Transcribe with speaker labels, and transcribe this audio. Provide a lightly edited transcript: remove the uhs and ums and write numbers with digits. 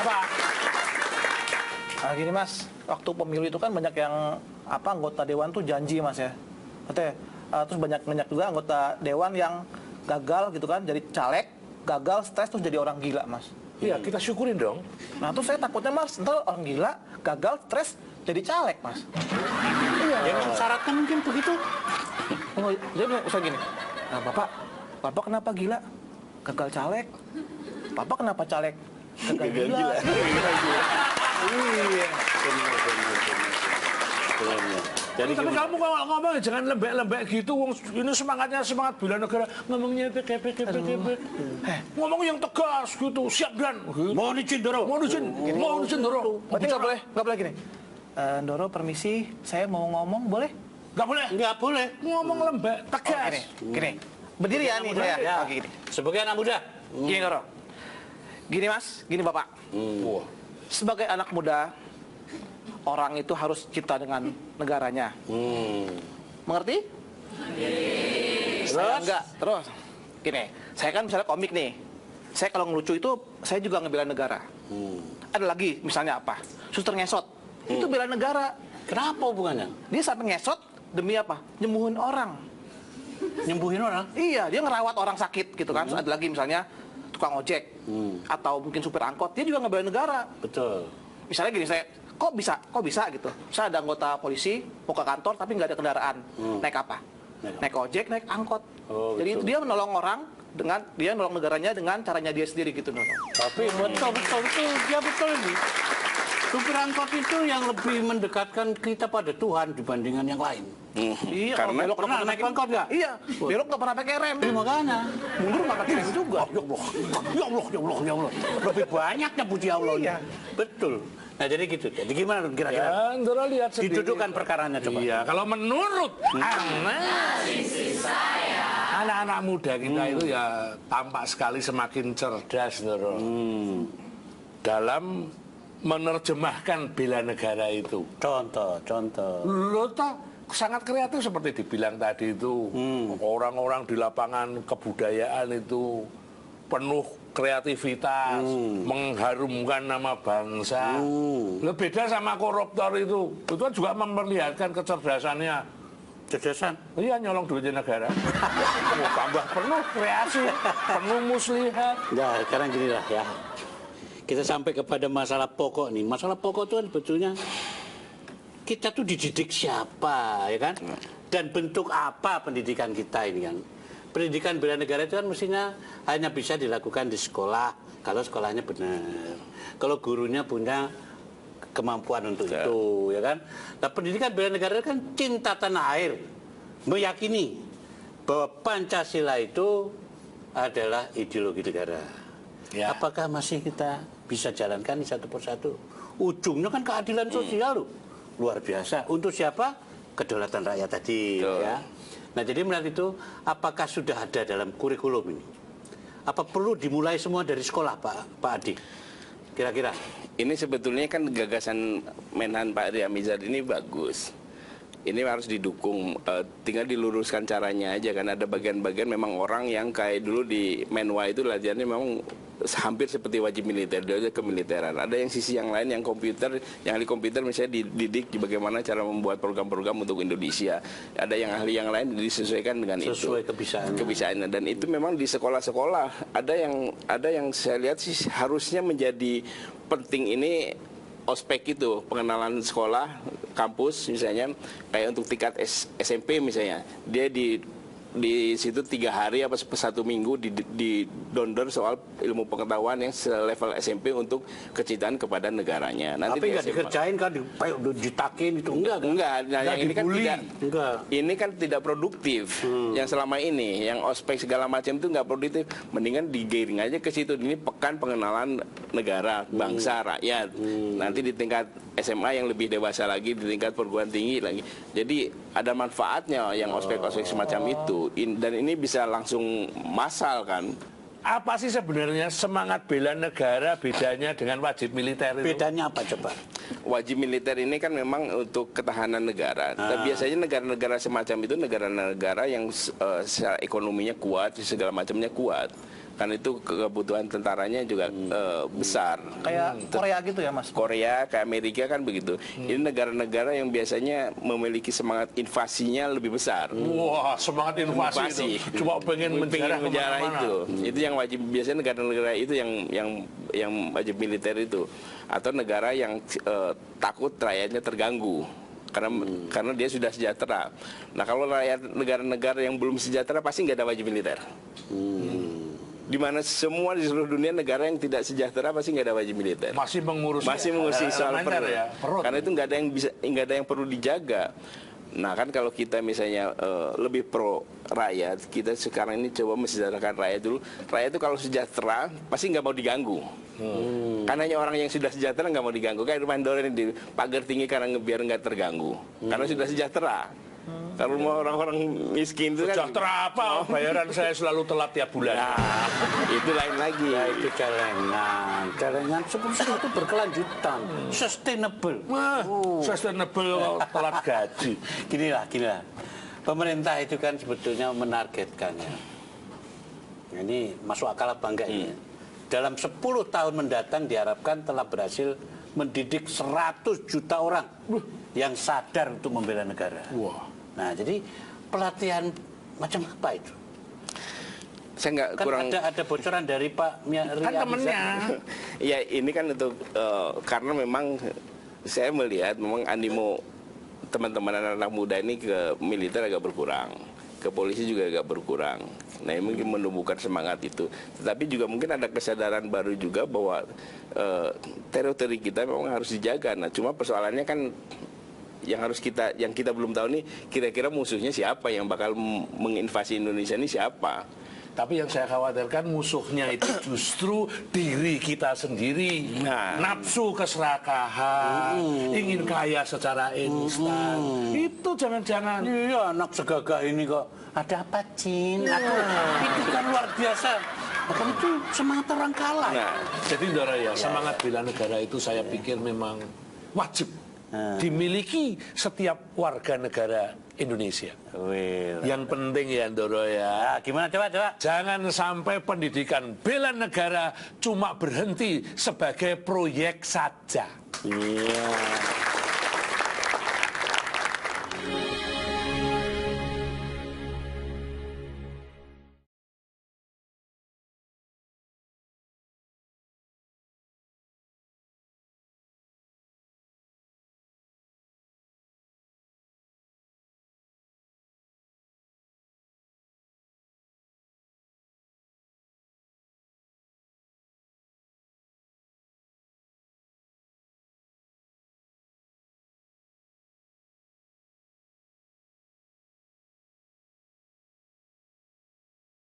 Speaker 1: Apa?
Speaker 2: Nah gini Mas, waktu pemilu itu kan banyak yang anggota dewan tuh janji Mas ya. Katanya, terus banyak juga anggota dewan yang gagal gitu kan, jadi caleg, gagal, stres terus jadi orang gila Mas.
Speaker 1: Iya, kita syukurin dong.
Speaker 2: Nah terus saya takutnya Mas, ntar orang gila, gagal, stres, jadi caleg Mas.
Speaker 3: Iya. Ya, syaratnya mungkin begitu.
Speaker 2: Oh, jadi saya gini, nah, Bapak kenapa gila? Gagal caleg. Bapak kenapa caleg? Gagal gila.
Speaker 3: Iya.
Speaker 1: Jadi tapi kamu kalau ngomong jangan lembek-lembek gitu. Ini semangatnya semangat bela negara. Ngomongnya pek. Ngomong yang tegas gitu. Siap dan.
Speaker 3: Mohon izin Doro.
Speaker 1: Mohon izin Doro.
Speaker 2: Berarti nggak boleh gini. Doro permisi, saya mau ngomong boleh?
Speaker 1: Nggak boleh. Ngomong lembek, tegas.
Speaker 2: Gini. Berdiri ya nih saya.
Speaker 3: Ya.
Speaker 2: Oke, gini.
Speaker 3: Sebagai anak muda.
Speaker 2: Gini Doro. Gini Mas, gini Bapak.
Speaker 1: Wah.
Speaker 2: Sebagai anak muda, orang itu harus cinta dengan negaranya. Mengerti? Saya enggak. Terus, gini, saya kan misalnya komik nih. Saya kalau ngelucu itu, saya juga ngebela negara. Ada lagi, misalnya apa? Suster ngesot. Itu bela negara.
Speaker 3: Kenapa hubungannya?
Speaker 2: Dia sampai ngesot demi apa? Nyembuhin orang.
Speaker 3: Nyembuhin orang?
Speaker 2: Iya, dia ngerawat orang sakit gitu kan. Terus ada lagi misalnya tukang ojek atau mungkin supir angkot, dia juga ngebela negara.
Speaker 3: Betul.
Speaker 2: Misalnya gini, saya kok bisa gitu. Saya ada anggota polisi mau ke kantor tapi nggak ada kendaraan. Naik apa? Naik ojek, naik angkot.
Speaker 3: Oh,
Speaker 2: jadi
Speaker 3: betul.
Speaker 2: itu dia menolong orang dengan dia nolong negaranya dengan caranya dia sendiri gitu nolong.
Speaker 3: Tapi betul. Ya betul ini. Supir angkot itu yang lebih mendekatkan kita pada Tuhan dibandingkan yang lain.
Speaker 2: Iya,
Speaker 1: Karena
Speaker 2: belok
Speaker 3: pernah naik angkot nggak?
Speaker 2: Iya, belok nggak pernah pakai rem.
Speaker 3: Makanya.
Speaker 2: Mundur nggak pakai rem juga.
Speaker 3: Ya Allah. Lebih banyaknya puji Allah.
Speaker 2: Iya.
Speaker 3: Betul. Nah jadi gitu. Jadi gimana kira-kira?
Speaker 1: Ya, Doro lihat sendiri.
Speaker 3: Didudukkan perkaranya coba.
Speaker 1: Iya, kalau menurut anak-anak muda kita itu ya tampak sekali semakin cerdas, Doro. Dalam menerjemahkan bela negara itu.
Speaker 3: Contoh.
Speaker 1: Lo toh sangat kreatif seperti dibilang tadi itu. Orang-orang di lapangan kebudayaan itu penuh kreativitas, mengharumkan nama bangsa. Lo beda sama koruptor itu kan juga memperlihatkan kecerdasannya.
Speaker 3: Cerdasan.
Speaker 1: Iya, nyolong duitnya negara. Tambah penuh kreasi, penuh muslihat.
Speaker 3: Ya, sekarang gini lah ya. Kita sampai kepada masalah pokok nih. Masalah pokok itu kan sebetulnya kita tuh dididik siapa, ya kan? Dan bentuk apa pendidikan kita ini kan? Pendidikan bela negara itu kan mestinya hanya bisa dilakukan di sekolah kalau sekolahnya benar. Kalau gurunya punya kemampuan untuk itu, ya kan? Nah, pendidikan bela negara kan cinta tanah air, meyakini bahwa Pancasila itu adalah ideologi negara.
Speaker 1: Ya.
Speaker 3: Apakah masih kita bisa jalankan satu persatu? Ujungnya kan keadilan sosial loh. Luar biasa. Untuk siapa? Kedaulatan rakyat tadi. Ya. Nah jadi melihat itu, apakah sudah ada dalam kurikulum ini? Apa perlu dimulai semua dari sekolah Pak Adi? Kira-kira?
Speaker 4: Ini sebetulnya kan gagasan Menhan Pak Ria Mizar ini bagus. Ini harus didukung, tinggal diluruskan caranya aja kan. Ada bagian-bagian memang orang yang kayak dulu di Menwa itu latihannya memang hampir seperti wajib militer, dia aja kemiliteran. Ada yang sisi yang lain yang komputer, yang ahli komputer misalnya dididik bagaimana cara membuat program-program untuk Indonesia. Ada yang ahli yang lain disesuaikan dengan
Speaker 3: sesuai
Speaker 4: itu.
Speaker 3: kebisaannya.
Speaker 4: Dan itu memang di sekolah-sekolah ada yang saya lihat sih harusnya menjadi penting ini. Ospek itu pengenalan sekolah, kampus misalnya kayak untuk tingkat SMP misalnya dia di situ 3 hari apa 1 minggu di donder soal ilmu pengetahuan yang selevel SMP untuk kecintaan kepada negaranya. Nanti
Speaker 3: tapi nggak dikerjain kan, ditakin itu enggak kan?
Speaker 4: Enggak, nah yang ini kan tidak.
Speaker 3: Enggak.
Speaker 4: Ini kan tidak produktif. Yang selama ini, yang ospek segala macam itu nggak produktif. Mendingan digiring aja ke situ. Ini pekan pengenalan negara, bangsa, rakyat. Nanti di tingkat SMA yang lebih dewasa lagi, di tingkat perguruan tinggi lagi. Jadi ada manfaatnya yang ospek-ospek semacam itu. Dan ini bisa langsung massal kan.
Speaker 1: Apa sih sebenarnya semangat bela negara bedanya dengan wajib militer itu?
Speaker 3: Bedanya apa coba?
Speaker 4: Wajib militer ini kan memang untuk ketahanan negara. Dan biasanya negara-negara semacam itu negara-negara yang secara ekonominya kuat, segala macamnya kuat. Karena itu kebutuhan tentaranya juga besar.
Speaker 2: Kayak Korea gitu ya Mas?
Speaker 4: Korea, kayak Amerika kan begitu. Ini negara-negara yang biasanya memiliki semangat invasinya lebih besar.
Speaker 1: Wah, semangat invasi itu. Cuma pengen menjarah kemana-mana.
Speaker 4: Itu yang wajib, biasanya negara-negara itu yang wajib militer itu. Atau negara yang takut rakyatnya terganggu. Karena dia sudah sejahtera. Nah, kalau rakyat negara-negara yang belum sejahtera pasti nggak ada wajib militer. Di mana semua di seluruh dunia negara yang tidak sejahtera pasti nggak ada wajib militer.
Speaker 1: Masih
Speaker 4: mengurusi soal perut.
Speaker 1: Ya, perut.
Speaker 4: Karena itu nggak ada yang perlu dijaga. Nah kan kalau kita misalnya lebih pro rakyat, kita sekarang ini coba mensejahterakan rakyat dulu. Rakyat itu kalau sejahtera pasti nggak mau diganggu. Karena hanya orang yang sudah sejahtera nggak mau diganggu. Kayak rumah Doren di pagar tinggi karena biar nggak terganggu. Karena sudah sejahtera. Kalau mau orang-orang miskin itu kan
Speaker 1: sejahtera apa? Bayaran saya selalu telat tiap bulan.
Speaker 4: Nah, itu lain lagi.
Speaker 3: Ya itu celengan seperti itu berkelanjutan, sustainable.
Speaker 1: Sustainable telat gaji.
Speaker 3: Ginilah. Pemerintah itu kan sebetulnya menargetkannya. Ini masuk akal apa enggak ini? Dalam 10 tahun mendatang diharapkan telah berhasil mendidik 100 juta orang yang sadar untuk membela negara.
Speaker 1: Wah.
Speaker 3: Nah, jadi pelatihan macam apa itu?
Speaker 4: Saya nggak
Speaker 3: Kan
Speaker 4: kurang.
Speaker 3: ada bocoran dari Pak Ria
Speaker 1: Kan temennya.
Speaker 4: Ya ini kan untuk karena memang saya melihat memang animo teman-teman anak-anak muda ini ke militer agak berkurang, ke polisi juga agak berkurang. Nah ini mungkin menumbuhkan semangat itu. Tetapi juga mungkin ada kesadaran baru juga bahwa teritori kita memang harus dijaga. Nah cuma persoalannya kan yang kita belum tahu nih kira-kira musuhnya siapa yang bakal menginvasi Indonesia ini siapa.
Speaker 1: Tapi yang saya khawatirkan musuhnya itu justru diri kita sendiri. Nafsu keserakahan, ingin kaya secara instan. Itu jangan-jangan.
Speaker 3: Iya, anak segagah ini kok. Ada apa, Cin? Itu kan luar biasa. Bahkan itu semangat orang kalah.
Speaker 1: Jadi Ndara ya, semangat bela negara itu saya pikir memang wajib dimiliki setiap warga negara Indonesia. Yang penting ya Ndoro ya.
Speaker 3: Gimana coba?
Speaker 1: Jangan sampai pendidikan bela negara cuma berhenti sebagai proyek saja.
Speaker 3: Iya.